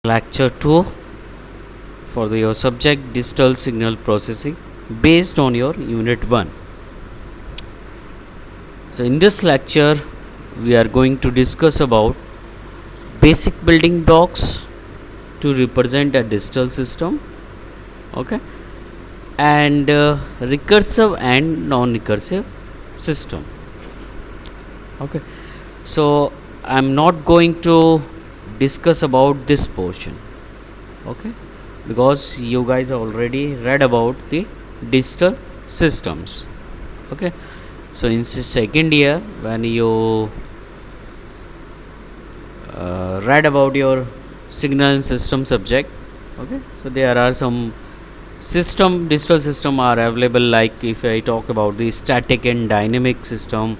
Lecture 2 for your subject digital signal processing based on your unit 1. So in this lecture we are going to discuss about basic building blocks to represent a digital system, okay, and recursive and non-recursive system. Okay, so I'm not going to discuss about this portion, okay, because you guys already read about the digital systems. Okay, so in second year when you read about your signal and system subject, okay, so there are some digital system are available, like if I talk about the static and dynamic system,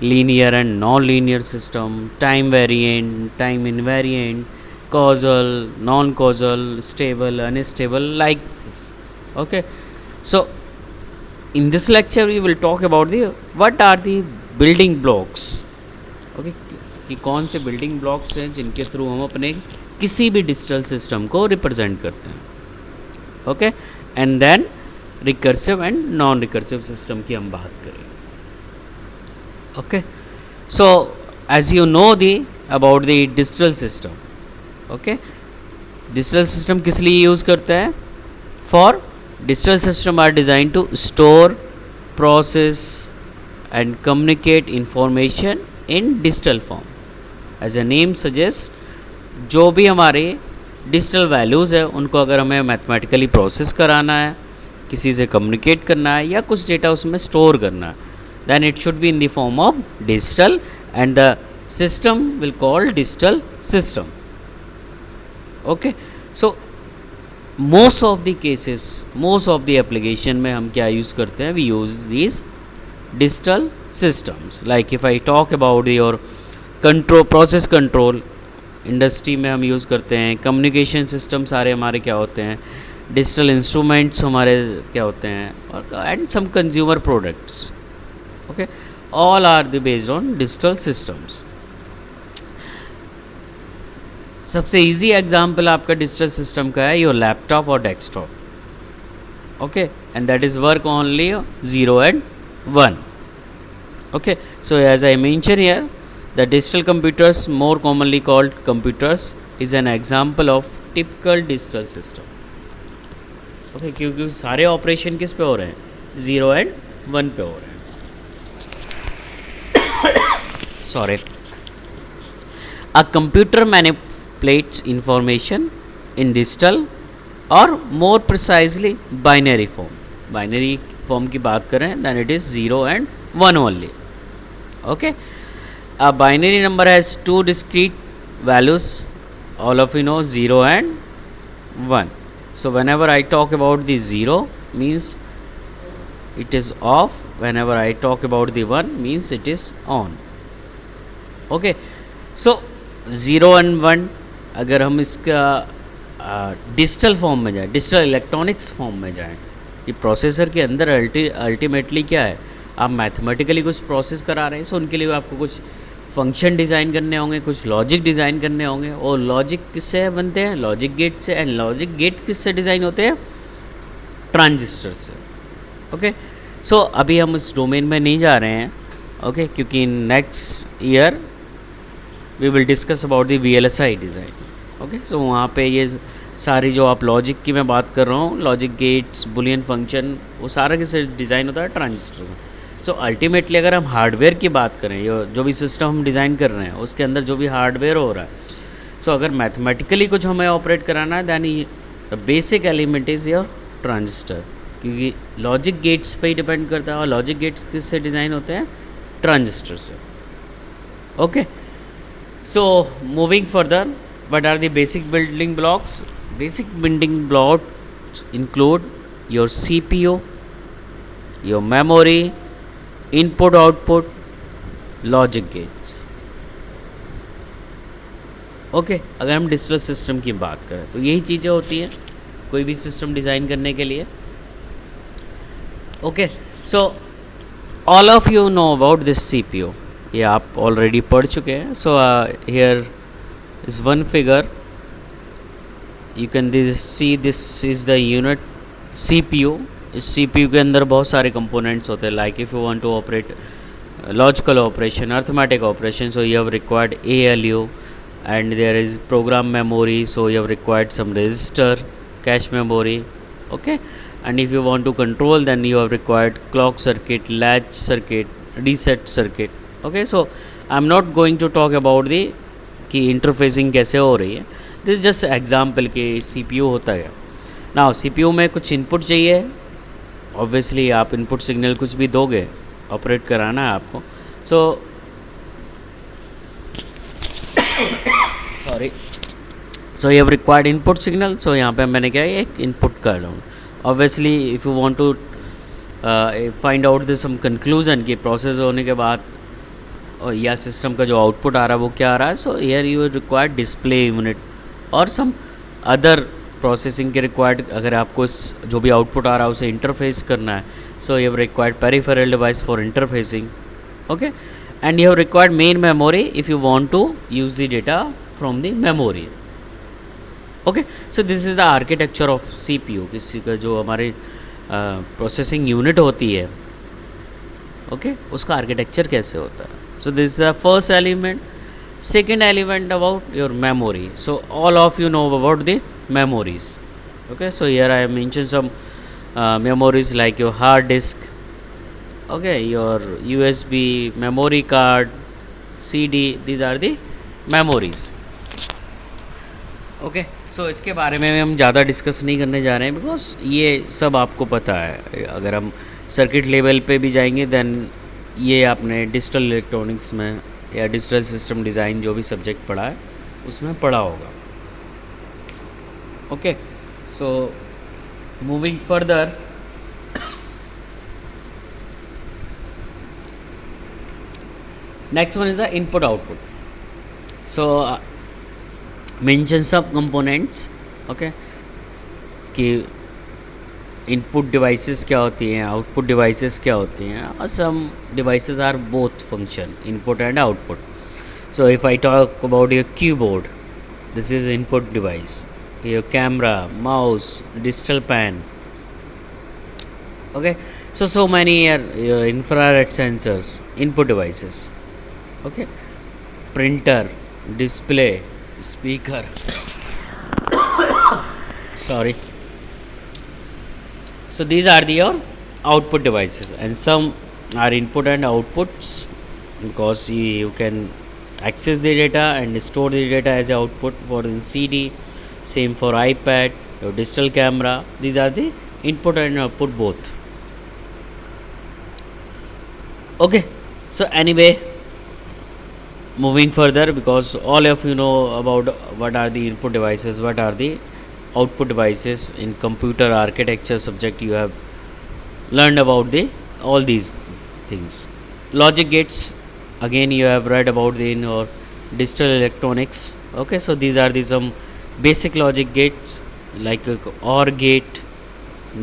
linear and non-linear system, time variant, time invariant, causal, non-causal, stable, unstable, like this. Okay, so in this lecture we will talk about the what are the building blocks. Okay, कि कौन से building blocks हैं जिनके through हम अपने किसी भी digital system को रिप्रेजेंट करते हैं. Okay, and then recursive and non recursive system की हम बात करेंगे. Okay, so as you know the about the digital system. Okay, digital system किस लिए यूज़ करते हैं? For digital system are design to store, process and communicate information in digital form. As a name suggest, जो भी हमारे digital values है उनको अगर हमें मैथमेटिकली प्रोसेस कराना है, किसी से कम्युनिकेट करना है या कुछ डेटा उसमें स्टोर करना है, then it should be in the form of digital and the system will call digital system. Okay, so most of the cases, most of the application में हम क्या use करते हैं? We use these digital systems. Like if I talk about your control, process control, industry में हम use करते हैं. Communication system सारे हमारे क्या होते हैं? डिजिटल इंस्ट्रूमेंट्स हमारे क्या होते हैं? और and some consumer products. Okay, all are the based on digital systems. सबसे इजी एग्जाम्पल आपका डिजिटल सिस्टम का है योर लैपटॉप और desktop. Okay, and that is work only 0 and 1. Okay, so as I mentioned here, the digital computers, more commonly called computers, is an example of typical digital system. Okay, क्योंकि सारे operation किस पे हो रहे हैं? 0 and 1 पे हो रहे हैं. Sorry. A computer manipulates information in digital or more precisely binary form. Binary form की बात करें then it is 0 and 1 only. Okay. A binary number has two discrete values. All of you know 0 and 1. So whenever I talk about the 0 means it is off. Whenever I talk about the 1 means it is on. Okay, so 0 and 1 अगर हम इसका digital form में जाएं, digital electronics form में जाएं, ये processor के अंदर अल्टीमेटली क्या है? आप मैथमेटिकली कुछ प्रोसेस करा रहे हैं. सो उनके लिए आपको कुछ फंक्शन डिज़ाइन करने होंगे, कुछ लॉजिक डिज़ाइन करने होंगे. और लॉजिक किससे बनते हैं? लॉजिक गेट से. एंड लॉजिक गेट किससे डिज़ाइन होते हैं? ट्रांजिस्टर से. ओके, सो अभी हम उस डोमेन में नहीं जा रहे हैं. ओके, क्योंकि next year we will discuss about the VLSI design. Okay, so वहाँ पे ये सारी जो आप लॉजिक की मैं बात कर रहा हूँ, लॉजिक गेट्स, बुलियन फंक्शन, वो सारा किससे डिज़ाइन होता है? ट्रांजिस्टर से. सो अल्टीमेटली अगर हम हार्डवेयर की बात करें, जो भी सिस्टम हम डिज़ाइन कर रहे हैं उसके अंदर जो भी हार्डवेयर हो रहा है, सो अगर मैथमेटिकली कुछ हमें ऑपरेट कराना है than the basic element is your transistor, क्योंकि लॉजिक गेट्स पे ही डिपेंड करता है. और लॉजिक गेट्स किससे डिज़ाइन होते हैं? ट्रांजिस्टर से. Okay, so moving further, what are the basic building blocks? Basic building blocks include your CPU, your memory, input output, logic gates. Okay, अगर हम डिजिटल सिस्टम की बात करें तो यही चीज़ें होती हैं कोई भी सिस्टम डिज़ाइन करने के लिए. Okay, so all of you know about this CPU. ये आप ऑलरेडी पढ़ चुके हैं. So here is one figure you can see this is the unit CPU. इस CPU के अंदर बहुत सारे कंपोनेंट्स होते हैं, like if you want to operate logical operation, arithmetic operation, so you have required ALU, and there is program memory, so you have required some register, cache memory. Okay, and if you want to control, then you have required clock circuit, latch circuit, reset circuit. Okay, so I'm not going to talk about the कि interfacing कैसे हो रही है. This just example कि CPU होता है. Now CPU में कुछ इनपुट चाहिए, ऑब्वियसली आप इनपुट सिग्नल कुछ भी दोगे, ऑपरेट कराना है आपको. So sorry, so you have required input signal. So यहाँ पे मैंने क्या है, एक इनपुट कर रहा हूँ. Obviously if you want to find out this some conclusion कि प्रोसेस होने के बाद या सिस्टम का जो आउटपुट आ रहा है वो क्या आ रहा है. So here you required display unit और सम अदर प्रोसेसिंग के रिक्वायर्ड. अगर आपको जो भी आउटपुट आ रहा है उसे इंटरफेस करना है, so you have required peripheral device for interfacing. Okay, and you have required main memory if you want to use the data from the memory. Okay, so this is the architecture of CPU. किसी का जो हमारे processing unit होती है, okay, उसका architecture कैसे होता है. So this is the first element. Second element about your memory. So all of you know about the memories. Okay, so here I have mentioned some memories like your hard disk, okay, your USB memory card, CD. These are the memories. Okay, so इसके बारे में हम ज़्यादा discuss नहीं करने जा रहे हैं, बिकॉज ये सब आपको पता है. अगर हम सर्किट लेवल पे भी जाएंगे देन ये आपने डिजिटल इलेक्ट्रॉनिक्स में या डिजिटल सिस्टम डिज़ाइन जो भी सब्जेक्ट पढ़ा है उसमें पढ़ा होगा. Okay, so moving further, next one is the input output. So mention some components. Okay, कि इनपुट डिवाइसेस क्या होती हैं, आउटपुट डिवाइसेस क्या होती हैं. और some devices are both function, input and output. So if I talk about your keyboard, this is input device. Your camera, mouse, digital pen. Okay, so many are your infrared sensors, input devices. Okay, printer, display, speaker. Sorry. So these are your output devices, and some are input and outputs because you can access the data and store the data as output for the CD. Same for iPad, your digital camera. These are the input and output both. Okay, so anyway, moving further, because all of you know about what are the input devices, what are the output devices. In computer architecture subject you have learned about the all these things. Logic gates, again you have read about the in your digital electronics. Okay, so these are the some basic logic gates like OR gate,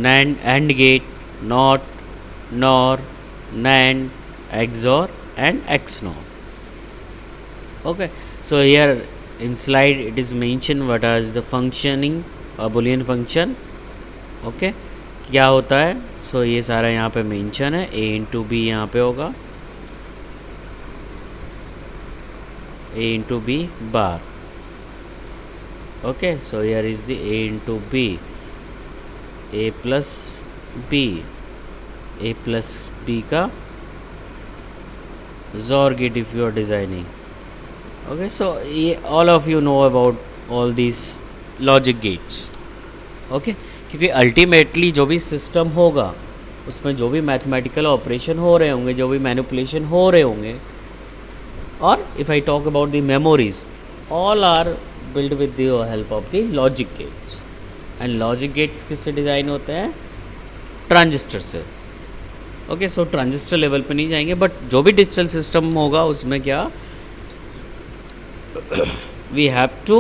AND gate, NOT, NOR, NAND, XOR and XNOR. Okay, so here in slide it is mentioned what is the functioning boolean function. Okay, क्या होता है. so ये सारा यहाँ पे mention है. A into B यहाँ पे होगा, A into B bar. Okay, so here is the A into B, A plus B, A plus B का XOR gate if you are designing. Okay, so all of you know about all these logic gates. Okay, क्योंकि ultimately जो भी system होगा उसमें जो भी mathematical operation हो रहे होंगे, जो भी मैनिपुलेशन हो रहे होंगे, और if I talk about the memories, all are built with the help of the logic gates. and logic gates किससे डिज़ाइन होते हैं, ट्रांजिस्टर से. ओके, सो ट्रांजिस्टर लेवल पे नहीं जाएंगे, बट जो भी डिजिटल सिस्टम होगा उसमें क्या we have to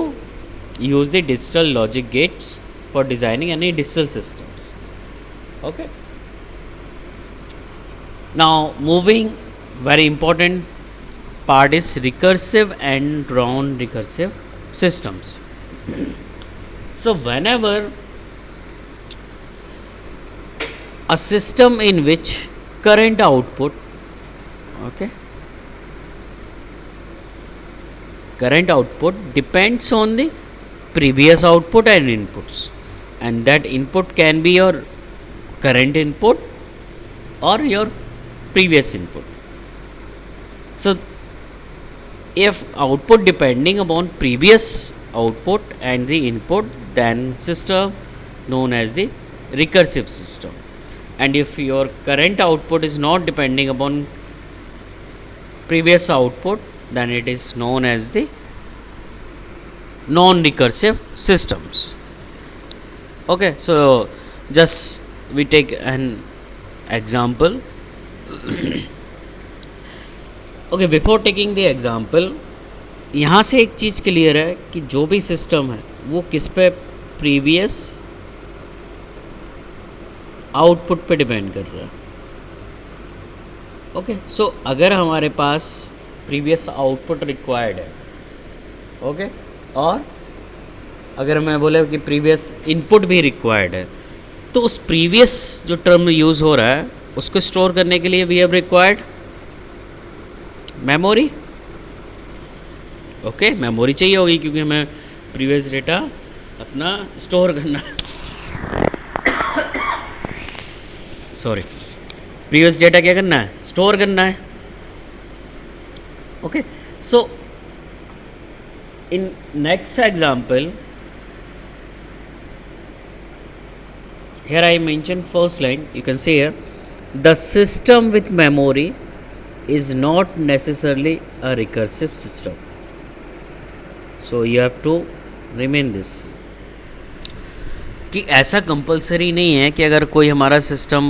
use the digital logic gates for designing any digital systems. Okay, now moving, very important part is recursive and non recursive systems. So whenever a system in which current output, okay, current output depends on the previous output and inputs, and that input can be your current input or your previous input. So if output depending upon previous output and the input, then system known as the recursive system. And if your current output is not depending upon previous output, then it is known as the non-recursive systems. Okay, so just we take an example. Okay, before taking the example, यहाँ से एक चीज़ clear है कि जो भी system है वो किस पे, प्रीवियस आउटपुट पे डिपेंड कर रहा है. ओके, सो अगर हमारे पास प्रीवियस आउटपुट रिक्वायर्ड है, ओके, और अगर मैं बोले कि प्रीवियस इनपुट भी रिक्वायर्ड है, तो उस प्रीवियस जो टर्म यूज़ हो रहा है उसको स्टोर करने के लिए we have required memory. Okay, memory चाहिए होगी क्योंकि हमें प्रीवियस डेटा अपना स्टोर करना, सॉरी, प्रीवियस डेटा क्या करना है, स्टोर करना है. Okay, so in next example, here I mentioned first line, you can see here, the system with memory is not necessarily a recursive system. So you have to remain this, कि ऐसा compulsory नहीं है कि अगर कोई हमारा system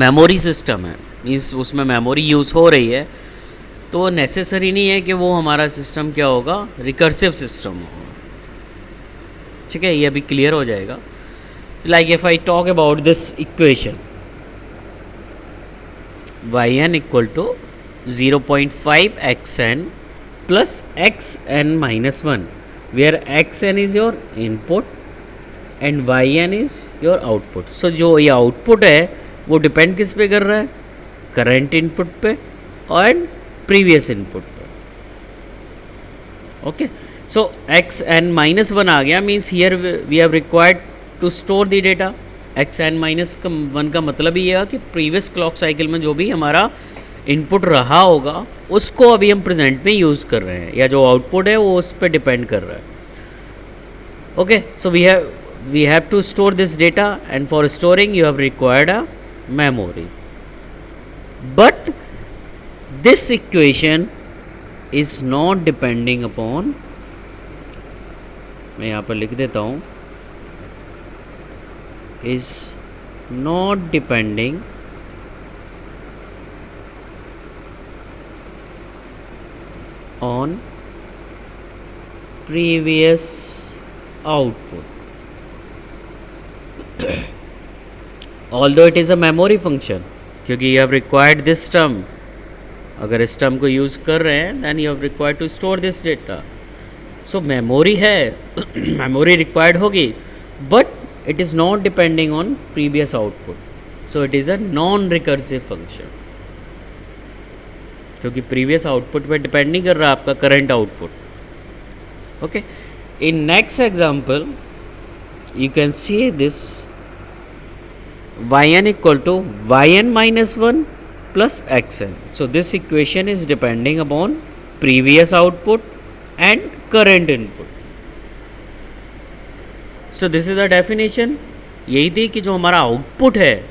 memory system है, means उसमें मेमोरी यूज़ हो रही है, तो नेसेसरी नहीं है कि वो हमारा सिस्टम क्या होगा, रिकर्सिव सिस्टम होगा. ठीक है, ये अभी क्लियर हो जाएगा. Like if I talk about this equation, yn equal to 0.5 xn plus xn minus 1, where xn is your input and yn is your output. So जो ये आउटपुट है वो डिपेंड किस पे कर रहा है, करंट इनपुट पे और प्रीवियस इनपुट पे. ओके, सो xn minus 1 आ गया, means here we have required to store the data. X N minus one का मतलब ये है कि प्रीवियस क्लॉक साइकिल में जो भी हमारा इनपुट रहा होगा उसको अभी हम प्रेजेंट में यूज़ कर रहे हैं, या जो आउटपुट है वो उस पर डिपेंड कर रहा है. Okay, so we have to store this data, and for storing you have required a memory. But this equation is not depending upon, मैं यहाँ पर लिख देता हूँ, is not depending on previous output. Although it is a memory function, क्योंकि you have required this term, अगर इस term को यूज़ कर रहे हैं then you have required to store this data. So memory है, memory required होगी, but it is not depending on previous output, so it is a non-recursive function, क्योंकि previous output पे depend नहीं कर रहा आपका current output. Okay, in next example you can see this yn equal to yn minus 1 plus xn. So this equation is depending upon previous output and current input. So this is the definition. यही थी कि जो हमारा output है,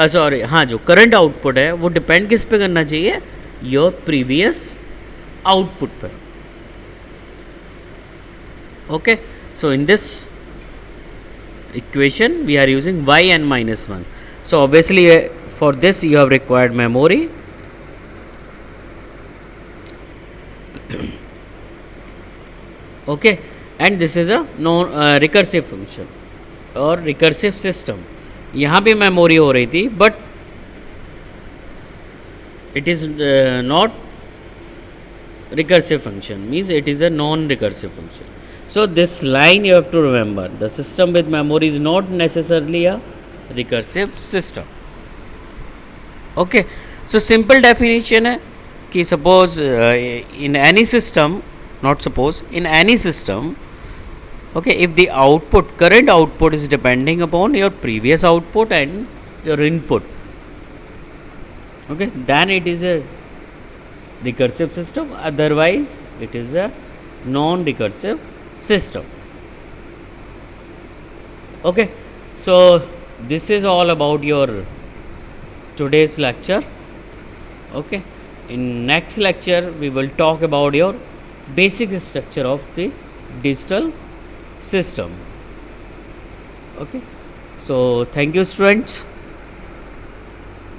sorry हाँ, जो current output है वो डिपेंड किस पे करना चाहिए, योर प्रीवियस आउटपुट पे. Okay, so in this equation we are using yn minus 1. So obviously for this you have required memory. Okay, and this is a non recursive function और recursive system. यहाँ भी memory हो रही थी, but it is not recursive function, means it is a non recursive function. So this line you have to remember, the system with memory is not necessarily a recursive system. Okay, so simple definition है कि suppose in any system, not suppose, in any system, okay, if the output, current output is depending upon your previous output and your input, okay, then it is a recursive system, otherwise it is a non recursive system. Okay, so this is all about your today's lecture. Okay, in next lecture we will talk about your basic structure of the digital system. Okay, so thank you students.